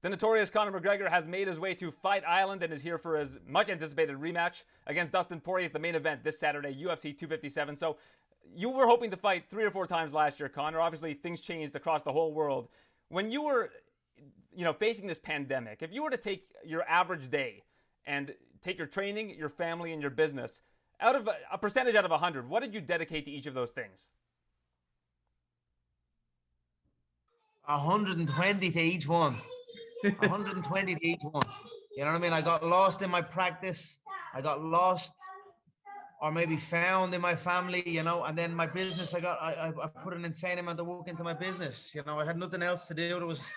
The notorious Conor McGregor has made his way to Fight Island and is here for his much anticipated rematch against Dustin Poirier. It's the main event this Saturday, UFC 257. So you were hoping to fight 3 or 4 times last year, Conor. Obviously, things changed across the whole world. When you were, facing this pandemic, if you were to take your average day and take your training, your family, and your business, out of a percentage out of 100, what did you dedicate to each of those things? 120 to each one. 120 to each one. You know what I mean? I got lost in my practice. I got lost or maybe found in my family, and then my business, I put an insane amount of work into my business. I had nothing else to do. There was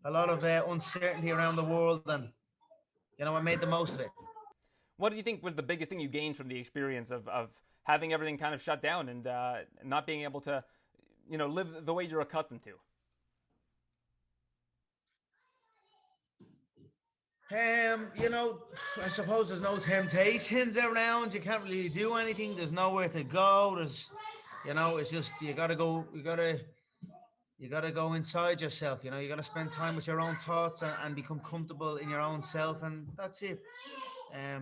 a lot of uncertainty around the world, and, I made the most of it. What do you think was the biggest thing you gained from the experience of having everything kind of shut down and not being able to, live the way you're accustomed to? I suppose there's no temptations around. You can't really do anything. There's nowhere to go. It's just you gotta go inside yourself. You gotta spend time with your own thoughts and become comfortable in your own self, and that's it. It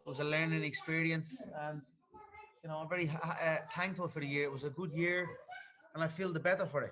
was a learning experience, and I'm very thankful for the year. It was a good year, and I feel the better for it.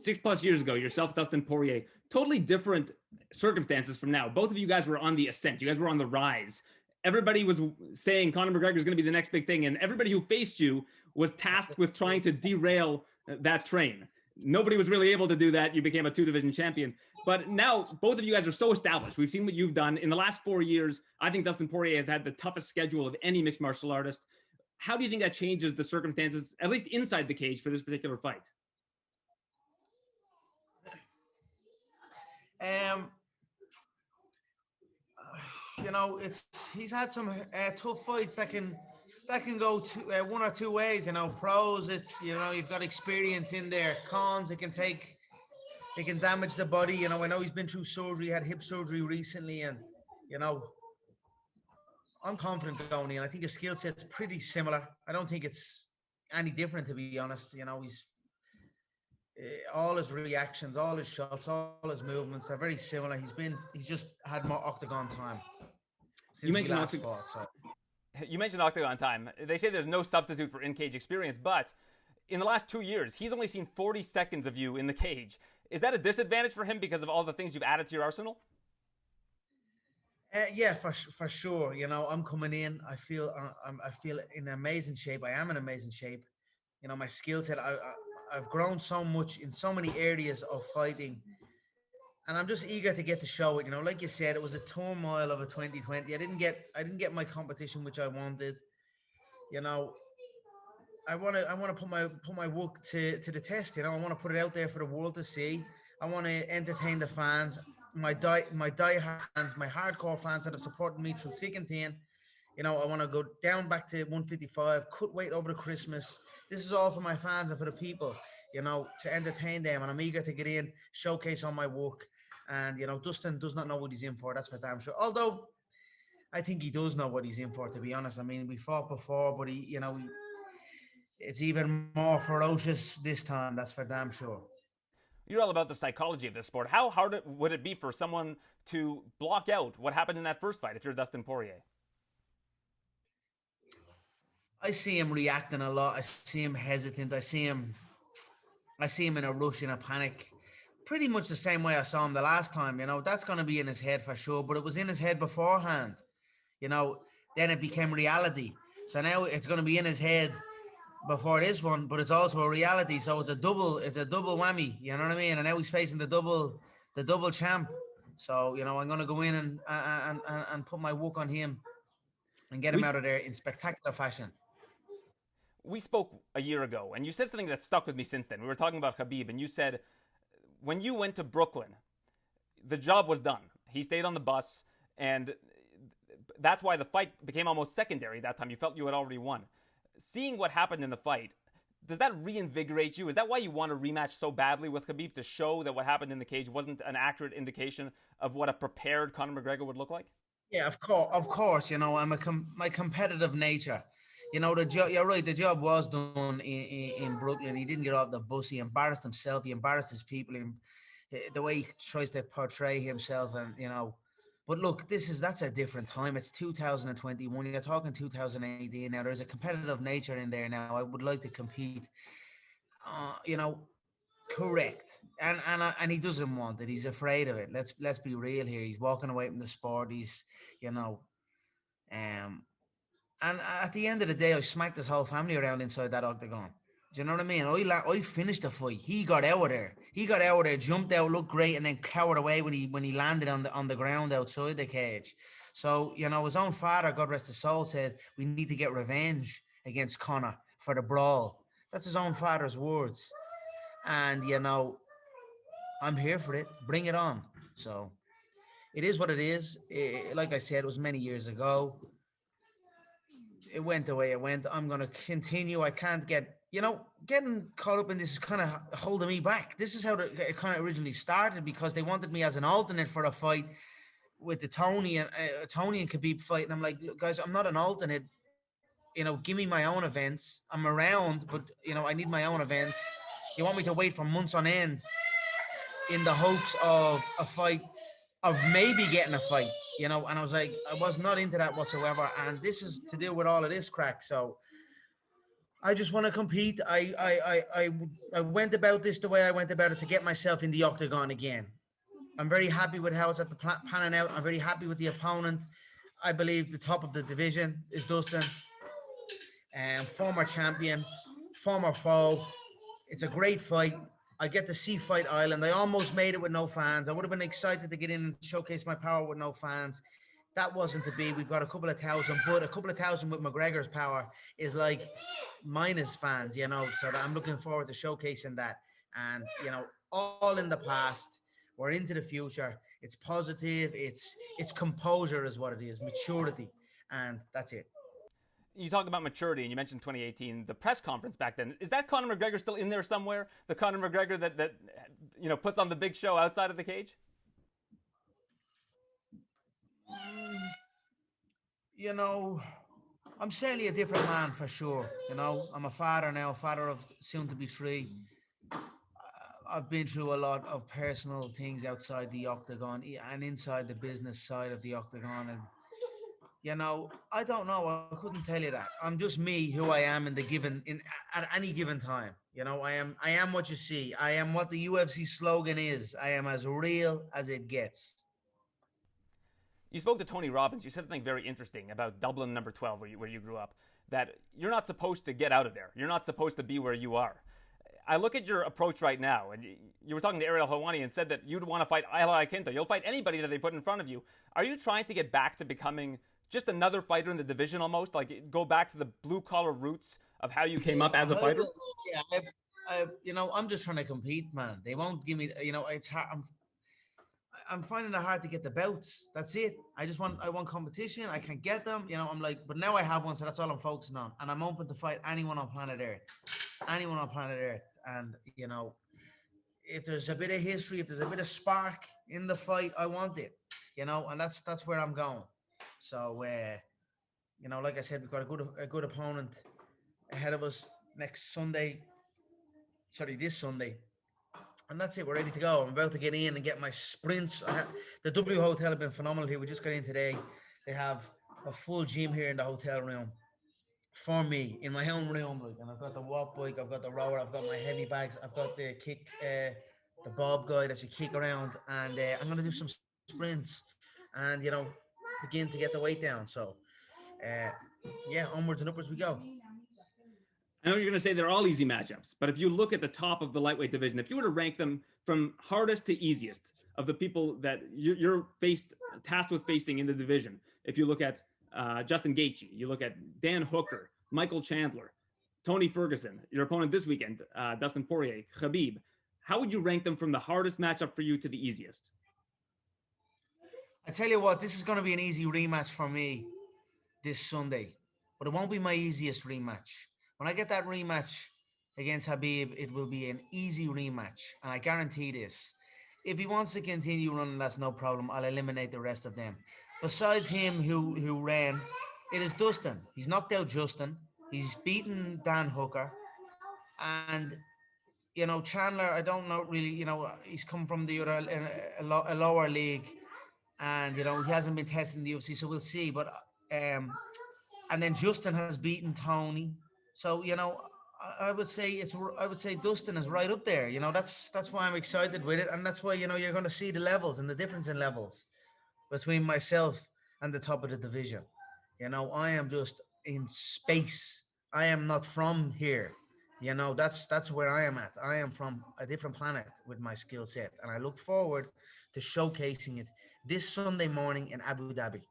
6+ years ago, yourself, Dustin Poirier, totally different circumstances from now. Both of you guys were on the ascent. You guys were on the rise. Everybody was saying Conor McGregor is going to be the next big thing, and everybody who faced you was tasked with trying to derail that train. Nobody was really able to do that. You became a 2-division champion. But now both of you guys are so established. We've seen what you've done. In the last 4 years, I think Dustin Poirier has had the toughest schedule of any mixed martial artist. How do you think that changes the circumstances, at least inside the cage, for this particular fight? He's had some tough fights that can go one or two ways. Pros, you've got experience in there. Cons, it can damage the body. I know he's been through surgery, had hip surgery recently, and I'm confident going in. I think his skill set's pretty similar. I don't think it's any different, to be honest. He's all his reactions, all his shots, all his movements are very similar. He's just had more octagon time since we last fought. So you mentioned octagon time. They say there's no substitute for in-cage experience, but in the last 2 years, he's only seen 40 seconds of you in the cage. Is that a disadvantage for him because of all the things you've added to your arsenal? Yeah, for sure. I'm coming in. I feel in amazing shape. I am in amazing shape. My skill set. I've grown so much in so many areas of fighting, and I'm just eager to get to show it. Like you said, it was a turmoil of a 2020. I didn't get my competition, which I wanted. I want to put my work to the test. I want to put it out there for the world to see. I want to entertain the fans, my diehard fans, my hardcore fans that have supported me through thick and thin. I want to go down back to 155, cut weight over the Christmas. This is all for my fans and for the people, to entertain them. And I'm eager to get in, showcase all my work. And, Dustin does not know what he's in for. That's for damn sure. Although I think he does know what he's in for, to be honest. I mean, we fought before, but it's even more ferocious this time. That's for damn sure. You're all about the psychology of this sport. How hard would it be for someone to block out what happened in that first fight if you're Dustin Poirier? I see him reacting a lot. I see him hesitant. I see him in a rush, in a panic. Pretty much the same way I saw him the last time. That's going to be in his head for sure. But it was in his head beforehand. Then it became reality. So now it's going to be in his head before this one, but it's also a reality. So it's a double whammy. You know what I mean? And now he's facing the double champ. So I'm going to go in and put my work on him and get him out of there in spectacular fashion. We spoke a year ago, and you said something that stuck with me since then. We were talking about Khabib, and you said when you went to Brooklyn, the job was done. He stayed on the bus, and that's why the fight became almost secondary that time. You felt you had already won. Seeing what happened in the fight, does that reinvigorate you? Is that why you want to rematch so badly with Khabib, to show that what happened in the cage wasn't an accurate indication of what a prepared Conor McGregor would look like? Yeah, of course. I'm my competitive nature. You're right. The job was done in Brooklyn. He didn't get off the bus. He embarrassed himself. He embarrassed his people. the way he tries to portray himself, and But look, that's a different time. It's 2021. You're talking 2018 now. There's a competitive nature in there now. I would like to compete. Uh, you know, Correct. And he doesn't want it. He's afraid of it. Let's be real here. He's walking away from the sport. He's you know, um, and at the end of the day, I smacked his whole family around inside that octagon. Do you know what I mean? I finished the fight. He got out of there. He got out of there, jumped out, looked great, and then cowered away when he landed on the ground outside the cage. So his own father, God rest his soul, said we need to get revenge against Conor for the brawl. That's his own father's words. And I'm here for it. Bring it on. So it is what it is. Like I said, it was many years ago. It went the way it went. I'm going to continue. I can't getting caught up in this is kind of holding me back. This is how it kind of originally started, because they wanted me as an alternate for a fight with the Tony and Khabib fight. And I'm like, look, guys, I'm not an alternate. Give me my own events. I'm around, but I need my own events. You want me to wait for months on end in the hopes of a fight, of maybe getting a fight, and I was like, I was not into that whatsoever. And this is to do with all of this crack. So I just want to compete. I went about this the way I went about it, to get myself in the octagon again. I'm very happy with how it's at the panning out. I'm very happy with the opponent. I believe the top of the division is Dustin, and former champion, former foe. It's a great fight. I get to see Fight Island. I almost made it with no fans. I would have been excited to get in and showcase my power with no fans. That wasn't to be. We've got a couple of thousand, but a couple of thousand with McGregor's power is like minus fans, So I'm looking forward to showcasing that. And, all in the past. We're into the future. It's positive. It's composure is what it is, maturity. And that's it. You talk about maturity, and you mentioned 2018, the press conference back then. Is that Conor McGregor still in there somewhere? The Conor McGregor that puts on the big show outside of the cage? I'm certainly a different man for sure. I'm a father now, a father of soon to be three. I've been through a lot of personal things outside the octagon and inside the business side of the octagon, and I don't know. I couldn't tell you that. I'm just me, who I am at any given time. I am what you see. I am what the UFC slogan is. I am as real as it gets. You spoke to Tony Robbins. You said something very interesting about Dublin number 12, where you grew up, that you're not supposed to get out of there. You're not supposed to be where you are. I look at your approach right now, and you were talking to Ariel Helwani and said that you'd want to fight Ayla Iaquinta. You'll fight anybody that they put in front of you. Are you trying to get back to becoming just another fighter in the division almost? Like, go back to the blue-collar roots of how you came up as a fighter? Yeah, I'm just trying to compete, man. They won't give me, it's hard. I'm finding it hard to get the bouts. That's it. I want competition. I can't get them. I'm like, but now I have one, so that's all I'm focusing on. And I'm open to fight anyone on planet Earth. Anyone on planet Earth. And, if there's a bit of history, if there's a bit of spark in the fight, I want it. And that's where I'm going. So, like I said, we've got a good opponent ahead of us this Sunday. And that's it. We're ready to go. I'm about to get in and get my sprints. The W Hotel have been phenomenal here. We just got in today. They have a full gym here in the hotel room for me, in my own room. And I've got the walk bike, I've got the rower, I've got my heavy bags, I've got the kick, the bob guy that you kick around. And I'm going to do some sprints and, begin to get the weight down. So, onwards and upwards we go. I know you're going to say they're all easy matchups, but if you look at the top of the lightweight division, if you were to rank them from hardest to easiest of the people that you're tasked with facing in the division, if you look at Justin Gaethje, you look at Dan Hooker, Michael Chandler, Tony Ferguson, your opponent this weekend, Dustin Poirier, Khabib, how would you rank them from the hardest matchup for you to the easiest? I tell you what, this is going to be an easy rematch for me this Sunday, but it won't be my easiest rematch. When I get that rematch against Khabib, it will be an easy rematch. And I guarantee this. If he wants to continue running, that's no problem. I'll eliminate the rest of them. Besides him who ran, it is Dustin. He's knocked out Justin. He's beaten Dan Hooker. And Chandler, I don't know really. He's come from the other a lower league, and he hasn't been tested in the UFC, so we'll see. But and then Justin has beaten Tony, so I would say Dustin is right up there. That's why I'm excited with it, and that's why you're going to see the levels and the difference in levels between myself and the top of the division. I am just in space. I am not from here. That's where I am at. I am from a different planet with my skill set, and I look forward to showcasing it this Sunday morning in Abu Dhabi.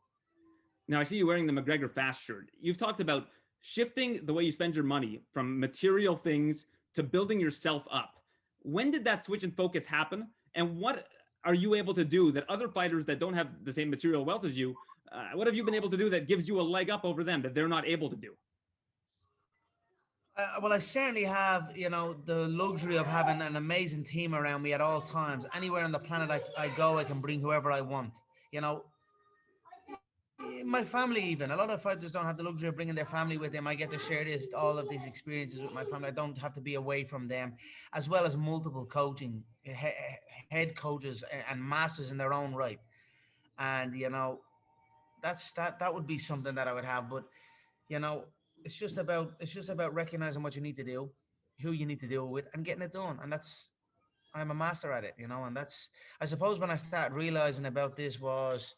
Now, I see you wearing the McGregor Fast shirt. You've talked about shifting the way you spend your money from material things to building yourself up. When did that switch in focus happen? And what are you able to do that other fighters that don't have the same material wealth as you, what have you been able to do that gives you a leg up over them that they're not able to do? Well, I certainly have, the luxury of having an amazing team around me at all times. Anywhere on the planet I go, I can bring whoever I want. My family, even a lot of fighters don't have the luxury of bringing their family with them. I get to share all of these experiences with my family. I don't have to be away from them, as well as multiple coaching head coaches and masters in their own right. And that would be something that I would have. But it's just about recognizing what you need to do, who you need to deal with, and getting it done. And I'm a master at it. And that's, I suppose, when I started realizing about this was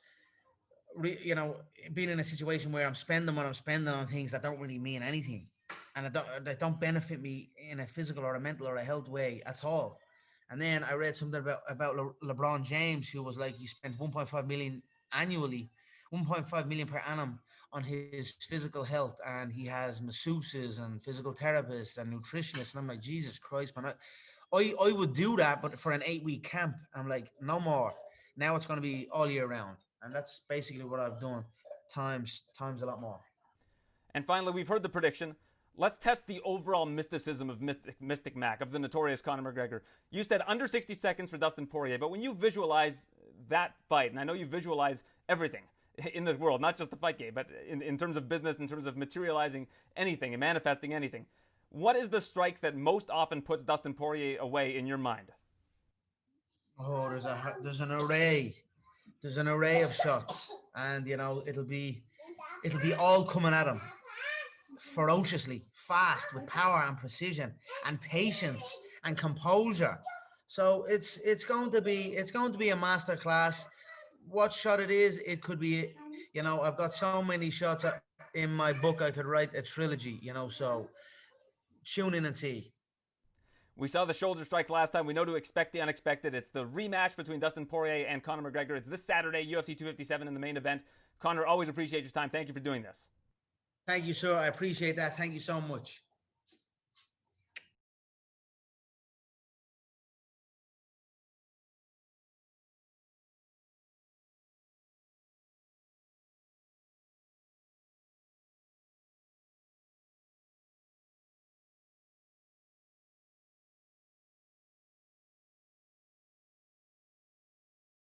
being in a situation where I'm spending what I'm spending on things that don't really mean anything, and that don't benefit me in a physical or a mental or a health way at all. And then I read something about LeBron James, who was like, he spent 1.5 million annually, 1.5 million per annum on his physical health, and he has masseuses and physical therapists and nutritionists. And I'm like, Jesus Christ, man, I would do that, but for an 8-week camp. I'm like, no more. Now it's going to be all year round. And that's basically what I've done times a lot more. And finally, we've heard the prediction. Let's test the overall mysticism of Mystic Mac, of the notorious Conor McGregor. You said under 60 seconds for Dustin Poirier, but when you visualize that fight, and I know you visualize everything in this world, not just the fight game, but in terms of business, in terms of materializing anything and manifesting anything, what is the strike that most often puts Dustin Poirier away in your mind? Oh, there's an array. There's an array of shots, and it'll be all coming at him ferociously, fast, with power and precision and patience and composure. So it's going to be a masterclass. What shot it is, it could be, I've got so many shots in my book. I could write a trilogy, so tune in and see. We saw the shoulder strike last time. We know to expect the unexpected. It's the rematch between Dustin Poirier and Conor McGregor. It's this Saturday, UFC 257 in the main event. Conor, always appreciate your time. Thank you for doing this. Thank you, sir. I appreciate that. Thank you so much.